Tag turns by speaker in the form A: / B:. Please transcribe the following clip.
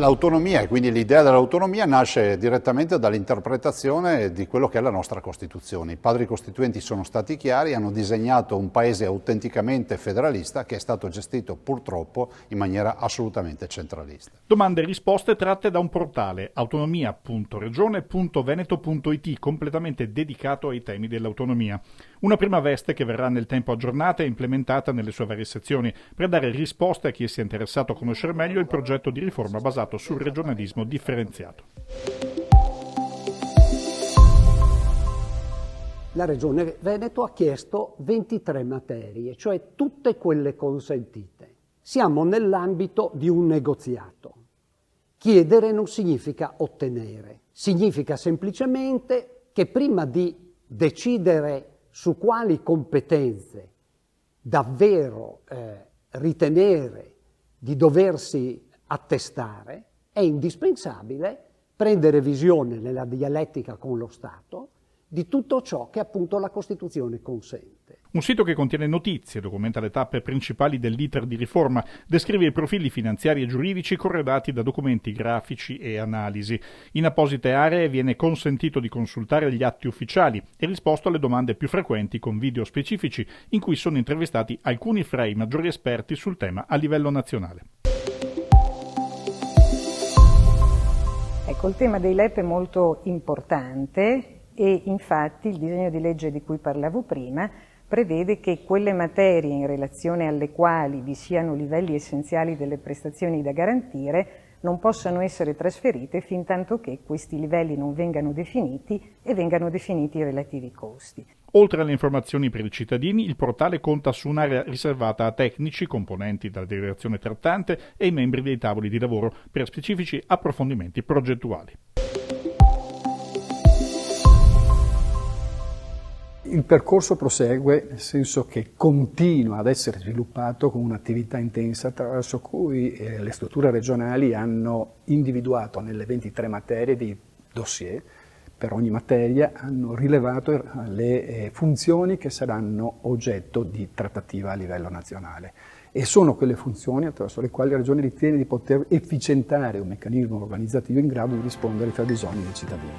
A: L'autonomia e quindi l'idea dell'autonomia nasce direttamente dall'interpretazione di quello che è la nostra Costituzione. I padri costituenti sono stati chiari, hanno disegnato un paese autenticamente federalista che è stato gestito purtroppo in maniera assolutamente centralista.
B: Domande e risposte tratte da un portale autonomia.regione.veneto.it completamente dedicato ai temi dell'autonomia. Una prima veste che verrà nel tempo aggiornata e implementata nelle sue varie sezioni per dare risposte a chi sia interessato a conoscere meglio il progetto di riforma basato sul regionalismo differenziato.
C: La Regione Veneto ha chiesto 23 materie, cioè tutte quelle consentite. Siamo nell'ambito di un negoziato. Chiedere non significa ottenere, significa semplicemente che prima di decidere su quali competenze davvero ritenere di doversi attestare, è indispensabile prendere visione nella dialettica con lo Stato di tutto ciò che appunto la Costituzione consente.
B: Un sito che contiene notizie, documenta le tappe principali dell'iter di riforma, descrive i profili finanziari e giuridici corredati da documenti grafici e analisi. In apposite aree viene consentito di consultare gli atti ufficiali e risposto alle domande più frequenti con video specifici in cui sono intervistati alcuni fra i maggiori esperti sul tema a livello nazionale.
D: Ecco, il tema dei LEP è molto importante e infatti il disegno di legge di cui parlavo prima prevede che quelle materie in relazione alle quali vi siano livelli essenziali delle prestazioni da garantire non possano essere trasferite fin tanto che questi livelli non vengano definiti e vengano definiti i relativi costi.
B: Oltre alle informazioni per i cittadini, il portale conta su un'area riservata a tecnici, componenti della delegazione trattante e i membri dei tavoli di lavoro per specifici approfondimenti progettuali.
E: Il percorso prosegue, nel senso che continua ad essere sviluppato con un'attività intensa attraverso cui le strutture regionali hanno individuato nelle 23 materie dei dossier. Per ogni materia hanno rilevato le funzioni che saranno oggetto di trattativa a livello nazionale e sono quelle funzioni attraverso le quali la Regione ritiene di poter efficientare un meccanismo organizzativo in grado di rispondere ai fabbisogni dei cittadini.